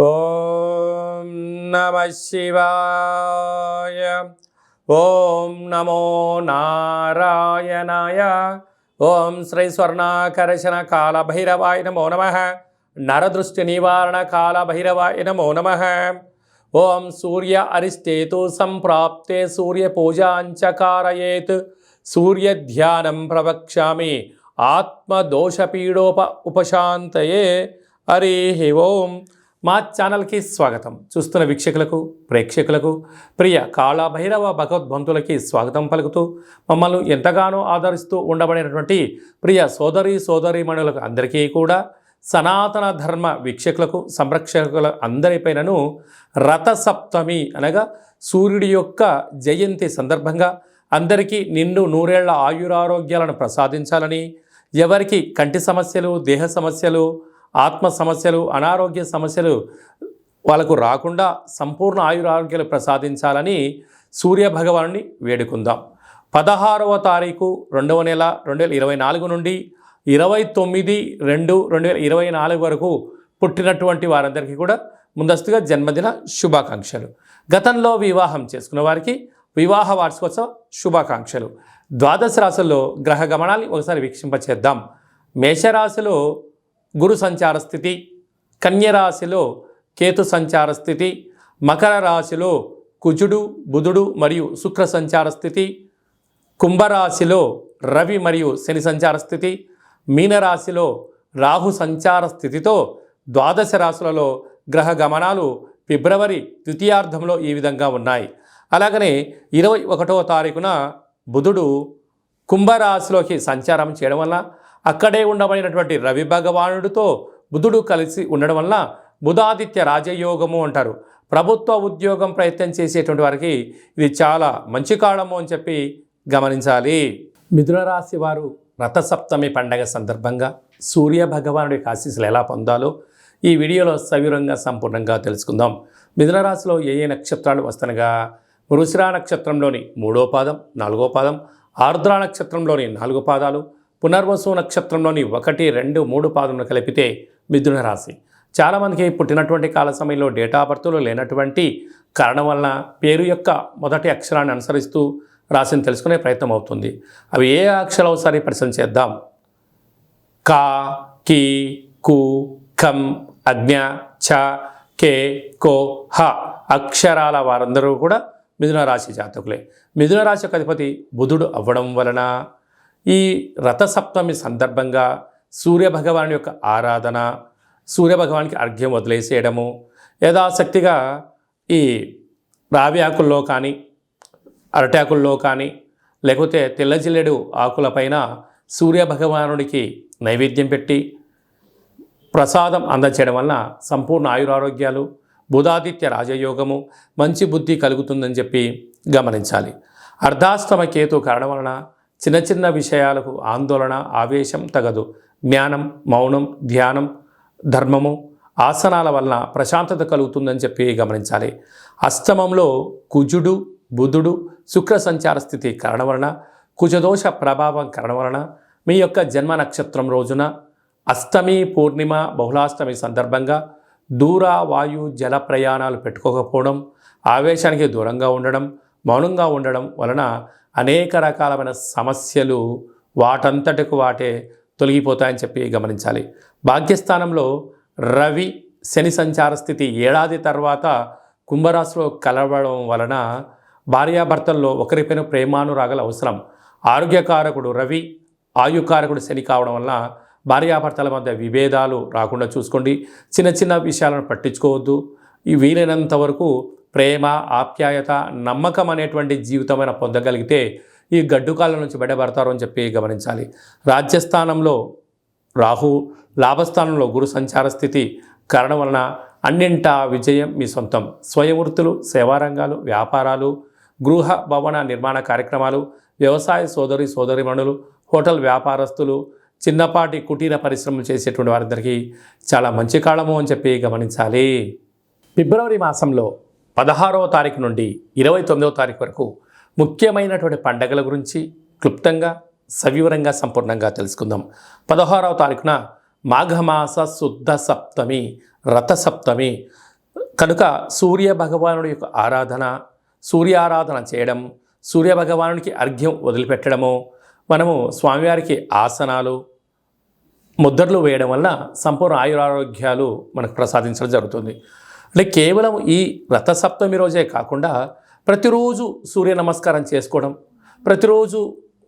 ఓం నమ శివాయ. ఓం నమో నారాయణాయ. ఓం శ్రీ స్వర్ణాకర్షణ కాల భైరవాయ నమో నమ. నరదృష్టి నివారణ కాల భైరవాయ నమో నమ. ఓం సూర్య అరిష్టేతు సంప్రాప్తే సూర్య పూజాంచ కారయేత్. సూర్య ధ్యానం ప్రవక్ష్యామి ఆత్మదోషపీడోప ఉపశాంతయే. హరి ఓం. మా ఛానల్కి స్వాగతం. చూస్తున్న వీక్షకులకు ప్రేక్షకులకు ప్రియ కాళభైరవ భగవద్బంతులకి స్వాగతం పలుకుతూ మమ్మల్ని ఎంతగానో ఆదరిస్తూ ఉండబడినటువంటి ప్రియ సోదరీమణులకు అందరికీ కూడా సనాతన ధర్మ వీక్షకులకు సంరక్షకుల అందరిపైనను రథసప్తమి అనగా సూర్యుడి యొక్క జయంతి సందర్భంగా అందరికీ నిండు నూరేళ్ల ఆయురారోగ్యాలను ప్రసాదించాలని, ఎవరికి కంటి సమస్యలు, దేహ సమస్యలు, ఆత్మ సమస్యలు, అనారోగ్య సమస్యలు వాళ్ళకు రాకుండా సంపూర్ణ ఆయురారోగ్యాలు ప్రసాదించాలని సూర్యభగవానుని వేడుకుందాం. 16వ తారీఖు 2వ నెల 2024 నుండి 29/2/2024 వరకు పుట్టినటువంటి వారందరికీ కూడా ముందస్తుగా జన్మదిన శుభాకాంక్షలు. గతంలో వివాహం చేసుకున్న వారికి వివాహ వార్షికోత్సవ శుభాకాంక్షలు. ద్వాదశ రాశుల్లో గ్రహ గమనాన్ని ఒకసారి వీక్షింపచేద్దాం. మేషరాశిలో గురు సంచార స్థితి, కన్యరాశిలో కేతు సంచార స్థితి, మకర రాశిలో కుజుడు, బుధుడు మరియు శుక్ర సంచార స్థితి, కుంభరాశిలో రవి మరియు శని సంచార స్థితి, మీనరాశిలో రాహు సంచార స్థితితో ద్వాదశ రాశులలో గ్రహ గమనాలు ఫిబ్రవరి ద్వితీయార్థంలో ఈ విధంగా ఉన్నాయి. అలాగనే 21వ తారీఖున బుధుడు కుంభరాశిలోకి సంచారం చేయడం వల్ల అక్కడే ఉండబడినటువంటి రవి భగవానుడితో బుధుడు కలిసి ఉండడం వల్ల బుధాదిత్య రాజయోగము అంటారు. ప్రభుత్వ ఉద్యోగం ప్రయత్నం చేసేటువంటి వారికి ఇది చాలా మంచి కాలము అని చెప్పి గమనించాలి. మిథున రాశి వారు రథసప్తమి పండగ సందర్భంగా సూర్య భగవానుడి ఆశీస్సులు ఎలా పొందాలో ఈ వీడియోలో సవివరంగా సంపూర్ణంగా తెలుసుకుందాం. మిథున రాశిలో ఏ నక్షత్రాలు వస్తనగా మృగశిర నక్షత్రంలోని 3వ పాదం, 4వ పాదం, ఆర్ద్ర నక్షత్రంలోని 4 పాదాలు, పునర్వసు నక్షత్రంలోని 1, 2, 3 పాదములు కలిపితే మిథున రాశి. చాలామందికి పుట్టినటువంటి కాల సమయంలో డేటా బర్త్లో లేనటువంటి కారణం వలన పేరు యొక్క మొదటి అక్షరాన్ని అనుసరిస్తూ రాశిని తెలుసుకునే ప్రయత్నం అవుతుంది. అవి ఏ అక్షరాలు ఒకసారి పరిశీలన చేద్దాం. కా, కి, కు, ఖం, అజ్ఞ, ఛ, కే, కో, హ అక్షరాల వారందరూ కూడా మిథున రాశి జాతకులే. మిథున రాశి యొక్క అధిపతి బుధుడు అవ్వడం వలన ఈ రథసప్తమి సందర్భంగా సూర్యభగవాని యొక్క ఆరాధన, సూర్యభగవానికి అర్ఘ్యం వదిలేసేయడము, యథాశక్తిగా ఈ రావి ఆకుల్లో కానీ అరటాకుల్లో కానీ లేకపోతే తెల్ల జిల్లెడు ఆకులపైన సూర్యభగవానుడికి నైవేద్యం పెట్టి ప్రసాదం అందచేయడం వలన సంపూర్ణ ఆయురారోగ్యాలు, బుధాదిత్య రాజయోగము, మంచి బుద్ధి కలుగుతుందని చెప్పి గమనించాలి. అర్ధాష్టమ కేతు కారణం వలన చిన్న చిన్న విషయాలకు ఆందోళన, ఆవేశం తగదు. జ్ఞానం, మౌనం, ధ్యానం, ధర్మము, ఆసనాల వలన ప్రశాంతత కలుగుతుందని చెప్పి గమనించాలి. అష్టమంలో కుజుడు, బుధుడు, శుక్ర సంచార స్థితి కారణం వలన, కుజదోష ప్రభావం కారణం వలన మీ యొక్క జన్మ నక్షత్రం రోజున అష్టమి, పూర్ణిమ, బహుళాష్టమి సందర్భంగా దూర వాయు జల ప్రయాణాలు పెట్టుకోకపోవడం, ఆవేశానికి దూరంగా ఉండడం, మౌనంగా ఉండడం వలన అనేక రకాలమైన సమస్యలు వాటంతటికి వాటే తొలగిపోతాయని చెప్పి గమనించాలి. భాగ్యస్థానంలో రవి శని సంచార స్థితి ఏడాది తర్వాత కుంభరాశిలో కలవడం వలన భార్యాభర్తల్లో ఒకరిపైన ప్రేమానురాగాలు అవసరం. ఆరోగ్యకారకుడు రవి, ఆయుకారకుడు శని కావడం వలన భార్యాభర్తల మధ్య విభేదాలు రాకుండా చూసుకోండి. చిన్న చిన్న విషయాలను పట్టించుకోవద్దు. ఈ వీలైనంత వరకు ప్రేమ, ఆప్యాయత, నమ్మకం అనేటువంటి జీవితమైన పొందగలిగితే ఈ గడ్డుకాల నుంచి బయటపడతారు అని చెప్పి గమనించాలి. రాజ్యస్థానంలో రాహు, లాభస్థానంలో గురు సంచార స్థితి కారణం వలన అన్నింటా విజయం మీ సొంతం. స్వయం వృత్తులు, సేవారంగాలు, వ్యాపారాలు, గృహ భవన నిర్మాణ కార్యక్రమాలు, వ్యవసాయ సోదరిమణులు, హోటల్ వ్యాపారస్తులు, చిన్నపాటి కుటీర పరిశ్రమలు చేసేటువంటి వారందరికీ చాలా మంచి కాలము అని చెప్పి గమనించాలి. ఫిబ్రవరి మాసంలో 16వ తారీఖు నుండి 29వ తారీఖు వరకు ముఖ్యమైనటువంటి పండగల గురించి క్లుప్తంగా సవివరంగా సంపూర్ణంగా తెలుసుకుందాం. 16వ తారీఖున మాఘమాస శుద్ధ సప్తమి రథసప్తమి కనుక సూర్య భగవానుడి యొక్క ఆరాధన, సూర్య ఆరాధన చేయడం, సూర్య భగవానుడికి అర్ఘ్యం వదిలిపెట్టడము, మనము స్వామివారికి ఆసనాలు, ముద్రలు వేయడం వల్ల సంపూర్ణ ఆయురారోగ్యాలు మనకు ప్రసాదించడం జరుగుతుంది. అంటే కేవలం ఈ రథసప్తమి రోజే కాకుండా ప్రతిరోజు సూర్య నమస్కారం చేసుకోవడం, ప్రతిరోజు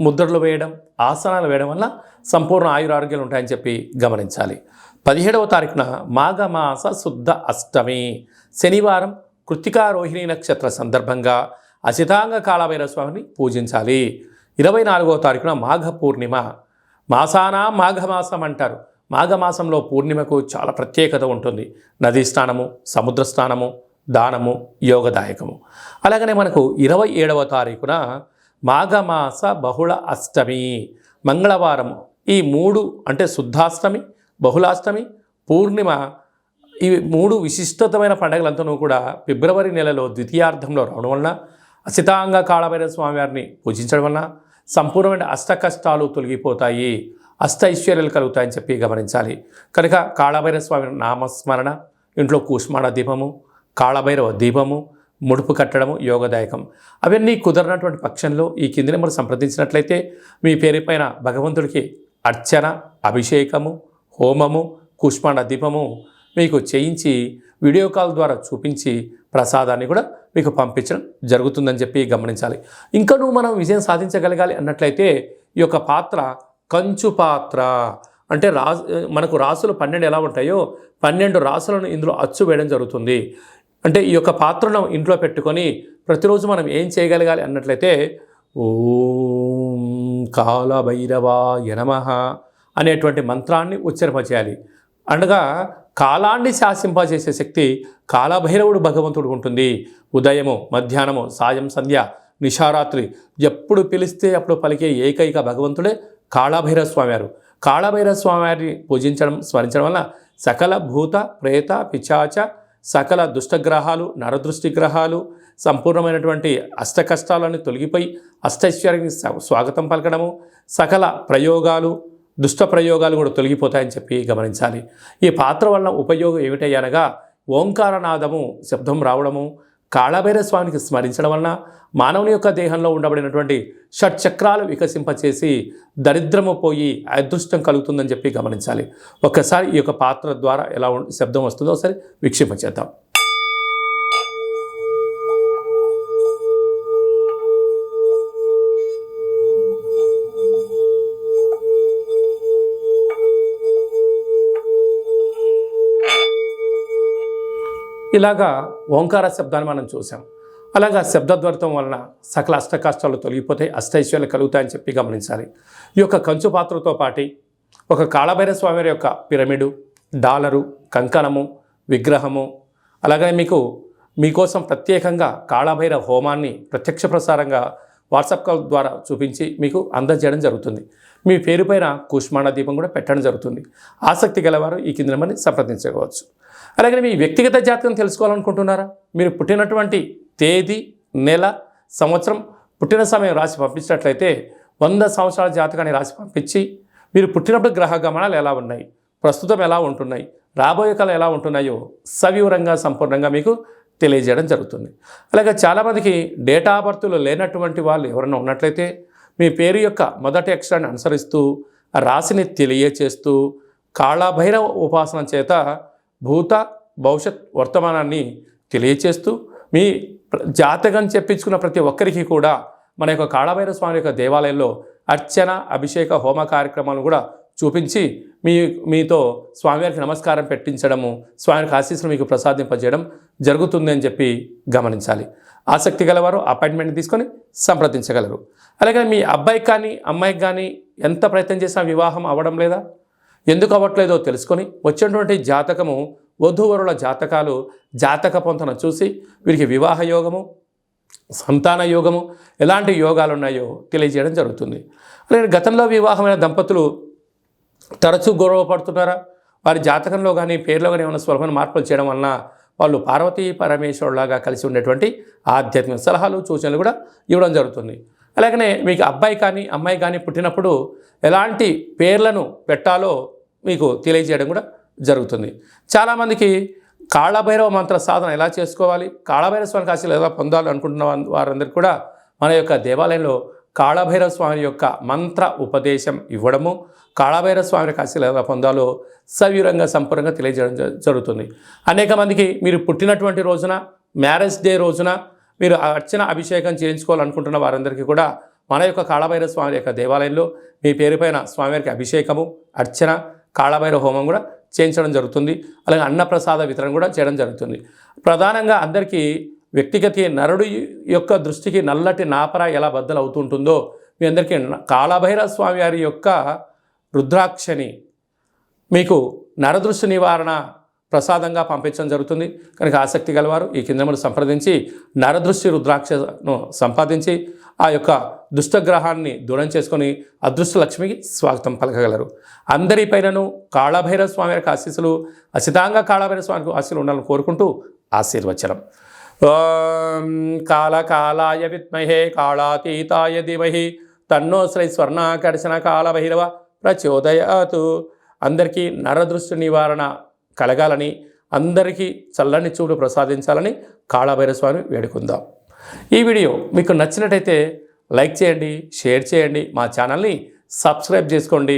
ముద్రలు వేయడం, ఆసనాలు వేయడం వల్ల సంపూర్ణ ఆయురారోగ్యాలు ఉంటాయని చెప్పి గమనించాలి. 17వ తారీఖున మాఘమాస శుద్ధ అష్టమి శనివారం కృత్తికా రోహిణి నక్షత్ర సందర్భంగా అసితాంగ కాళభైరవ స్వామిని పూజించాలి. 24వ తారీఖున మాఘ పూర్ణిమ. మాసానా మాఘమాసం అంటారు. మాఘమాసంలో పూర్ణిమకు చాలా ప్రత్యేకత ఉంటుంది. నదీ స్నానము, సముద్ర స్నానము, దానము యోగదాయకము. అలాగనే మనకు 27వ తారీఖున మాఘమాస బహుళ అష్టమి మంగళవారం. ఈ 3 అంటే శుద్ధాష్టమి, బహుళాష్టమి, పూర్ణిమ, ఇవి 3 విశిష్టమైన పండుగలంతా కూడా ఫిబ్రవరి నెలలో ద్వితీయార్థంలో రావడం వలన అసితాంగ కాళభైరవ స్వామివారిని పూజించడం వలన సంపూర్ణమైన అష్ట కష్టాలు తొలగిపోతాయి, అష్ట ఐశ్వర్యాలు కలుగుతాయని చెప్పి గమనించాలి. కనుక కాళభైరవ స్వామి నామస్మరణ, ఇంట్లో కూష్మాణ దీపము, కాళభైరవ దీపము, ముడుపు కట్టడము యోగదాయకం. అవన్నీ కుదరనటువంటి పక్షంలో ఈ కింది నెంబర్ సంప్రదించినట్లయితే మీ పేరుపైన భగవంతుడికి అర్చన, అభిషేకము, హోమము, కూష్మాండ దీపము మీకు చేయించి వీడియో కాల్ ద్వారా చూపించి ప్రసాదాన్ని కూడా మీకు పంపించడం జరుగుతుందని చెప్పి గమనించాలి. ఇంకనూ మనం విజయం సాధించగలగాలి అన్నట్లయితే ఈ యొక్క పాత్ర కంచు పాత్ర. అంటే మనకు రాసులు 12 ఎలా ఉంటాయో 12 రాసులను ఇందులో అచ్చు వేయడం జరుగుతుంది. అంటే ఈ యొక్క పాత్రను ఇంట్లో పెట్టుకొని ప్రతిరోజు మనం ఏం చేయగలగాలి అన్నట్లయితే ఓం కాళభైరవాయ నమః అనేటువంటి మంత్రాన్ని ఉచ్చరింపచేయాలి. అనగా కాలాన్ని శాసింపజేసే శక్తి కాళభైరవుడు భగవంతుడు ఉంటుంది. ఉదయము, మధ్యాహ్నము, సాయం, సంధ్య, నిశారాత్రి ఎప్పుడు పిలిస్తే అప్పుడు పలికే ఏకైక భగవంతుడే కాళభైరవ స్వామివారు. కాళభైరవ స్వామివారిని పూజించడం, స్మరించడం వల్ల సకల భూత ప్రేత పిశాచ సకల దుష్టగ్రహాలు, నరదృష్టి గ్రహాలు, సంపూర్ణమైనటువంటి అష్ట కష్టాలను తొలగిపోయి అష్టైశ్వర్యానికి స్వాగతం పలకడము, సకల ప్రయోగాలు, దుష్ట ప్రయోగాలు కూడా తొలగిపోతాయని చెప్పి గమనించాలి. ఈ పాత్ర వలన ఉపయోగం ఏమిటనగా ఓంకారనాదము శబ్దం రావడము, కాళభైరవ స్వామికి స్మరించడం వలన మానవుని యొక్క దేహంలో ఉండబడినటువంటి షట్చక్రాలు వికసింపచేసి దరిద్రము పోయి అదృష్టం కలుగుతుందని చెప్పి గమనించాలి. ఒక్కసారి ఈ యొక్క పాత్ర ద్వారా ఎలా శబ్దం వస్తుందో ఒకసారి వీక్షింపచేద్దాం. ఇలాగా ఓంకార శబ్దాన్ని మనం చూసాం. అలాగా శబ్దద్వర్థం వలన సకల అష్ట కష్టాలు తొలగిపోతాయి, అష్టైశ్వర్యాలు కలుగుతాయని చెప్పి గమనించాలి. ఈ యొక్క కంచు పాత్రతో పాటు ఒక కాళభైరవ స్వామి యొక్క పిరమిడు, డాలరు, కంకణము, విగ్రహము, అలాగనే మీకోసం ప్రత్యేకంగా కాళభైరవ హోమాన్ని ప్రత్యక్ష ప్రసారంగా వాట్సాప్ కాల్ ద్వారా చూపించి మీకు అందజేయడం జరుగుతుంది. మీ పేరుపైన కూష్మాండ దీపం కూడా పెట్టడం జరుగుతుంది. ఆసక్తి గలవారు ఈ కింద నెంబర్ని సంప్రదించవచ్చు. అలాగే మీ వ్యక్తిగత జాతకం తెలుసుకోవాలనుకుంటున్నారా? మీరు పుట్టినటువంటి తేదీ, నెల, సంవత్సరం, పుట్టిన సమయం రాసి పంపించినట్లయితే 100 సంవత్సరాల జాతకాన్ని రాసి పంపించి మీరు పుట్టినప్పుడు గ్రహ గమనాలు ఎలా ఉన్నాయి, ప్రస్తుతం ఎలా ఉంటున్నాయి, రాబోయే కాలం ఎలా ఉంటున్నాయో సవివరంగా సంపూర్ణంగా మీకు తెలియజేయడం జరుగుతుంది. అలాగే చాలామందికి డేటా ఆఫ్ బర్త్లు లేనటువంటి వాళ్ళు ఎవరైనా ఉన్నట్లయితే మీ పేరు యొక్క మొదటి అక్షరాన్ని అనుసరిస్తూ రాశిని తెలియచేస్తూ కాళభైరవ ఉపాసన చేత భూత భవిష్యత్ వర్తమానాన్ని తెలియచేస్తూ మీ జాతకం చెప్పించుకున్న ప్రతి ఒక్కరికి కూడా మన యొక్క కాళభైరవ స్వామి యొక్క దేవాలయంలో అర్చన, అభిషేక, హోమ కార్యక్రమాలను కూడా చూపించి మీతో స్వామివారికి నమస్కారం పెట్టించడము, స్వామివారికి ఆశీస్సులు మీకు ప్రసాదింపజేయడం జరుగుతుంది అని చెప్పి గమనించాలి. ఆసక్తి గలవారు అపాయింట్మెంట్ తీసుకొని సంప్రదించగలరు. అలాగే మీ అబ్బాయికి కానీ అమ్మాయికి కానీ ఎంత ప్రయత్నం చేసినా వివాహం అవ్వడం లేదా, ఎందుకు అవ్వట్లేదో తెలుసుకొని వచ్చినటువంటి జాతకము, వధూవరుల జాతకాలు, జాతక పొంతన చూసి వీరికి వివాహ యోగము, సంతాన యోగము, ఎలాంటి యోగాలు ఉన్నాయో తెలియజేయడం జరుగుతుంది. అలాగే గతంలో వివాహమైన దంపతులు తరచూ గొడవ పడుతున్నారా? వారి జాతకంలో కానీ పేర్లో కానీ ఏమైనా స్వల్పమైన మార్పులు చేయడం వలన వాళ్ళు పార్వతీ పరమేశ్వరులాగా కలిసి ఉండేటువంటి ఆధ్యాత్మిక సలహాలు, సూచనలు కూడా ఇవ్వడం జరుగుతుంది. అలాగనే మీకు అబ్బాయి కానీ అమ్మాయి కానీ పుట్టినప్పుడు ఎలాంటి పేర్లను పెట్టాలో మీకు తెలియజేయడం కూడా జరుగుతుంది. చాలామందికి కాళభైరవ మంత్ర సాధన ఎలా చేసుకోవాలి, కాళభైరవ స్వామికి ఆశీస్సులు ఎలా పొందాలి అనుకుంటున్న వారందరికీ కూడా మన యొక్క దేవాలయంలో కాళభైరవ స్వామి యొక్క మంత్ర ఉపదేశం ఇవ్వడము, కాళభైరవ స్వామి యొక్క ఆశీస్సులు ఎలా పొందాలో సవివరంగా సంపూర్ణంగా తెలియజేయడం జరుగుతుంది. అనేక మందికి మీరు పుట్టినటువంటి రోజున, మ్యారేజ్ డే రోజున మీరు అర్చన అభిషేకం చేయించుకోవాలనుకుంటున్న వారందరికీ కూడా మన యొక్క కాళభైరవ స్వామి యొక్క దేవాలయంలో మీ పేరుపైన స్వామివారికి అభిషేకము, అర్చన, కాళభైరవ హోమం కూడా చేయించడం జరుగుతుంది. అలాగే అన్నప్రసాద వితరణ కూడా చేయడం జరుగుతుంది. ప్రధానంగా అందరికీ వ్యక్తిగత నరుడు యొక్క దృష్టికి నల్లటి నాపర ఎలా బద్దలు అవుతుంటుందో మీ అందరికీ కాళభైరవ స్వామి వారి యొక్క రుద్రాక్షని మీకు నరదృష్టి నివారణ ప్రసాదంగా పంపించడం జరుగుతుంది. కనుక ఆసక్తి గలవారు ఈ కిందమును సంప్రదించి నరదృష్టి రుద్రాక్షను సంపాదించి ఆ యొక్క దుష్టగ్రహాన్ని దూరం చేసుకొని అదృష్ట లక్ష్మికి స్వాగతం పలకగలరు. అందరిపైనను కాళభైరవ స్వామి యొక్క ఆశీస్సులు, అసితంగా కాళభైరవ స్వామికి ఆశీస్సులు ఉండాలని కోరుకుంటూ ఆశీర్వచనం. ఓం కాళకాలాయ విద్మహే కాళాతీతాయ ధీమహి తన్నో శ్రీ స్వర్ణాకర్షణ కాళభైరవ ప్రచోదయాతు. అందరికీ నరదృష్టి నివారణ కలగాలని, అందరికీ చల్లని చూడు ప్రసాదించాలని కాళభైరవ స్వామి వేడుకుందాం. ఈ వీడియో మీకు నచ్చినట్టయితే లైక్ చేయండి, షేర్ చేయండి, మా ఛానల్ని సబ్స్క్రైబ్ చేసుకోండి,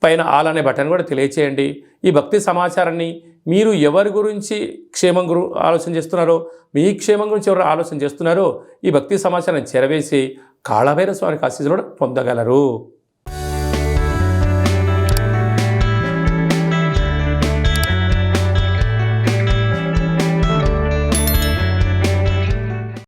పైన ఆల్ అనే బటన్ కూడా తెలియచేయండి. ఈ భక్తి సమాచారాన్ని మీరు ఎవరి గురించి క్షేమం ఆలోచన చేస్తున్నారో, మీ క్షేమం గురించి ఎవరు ఆలోచన చేస్తున్నారో ఈ భక్తి సమాచారాన్ని చేరవేసి కాళభైరవ స్వామికి ఆశీస్సులు పొందగలరు.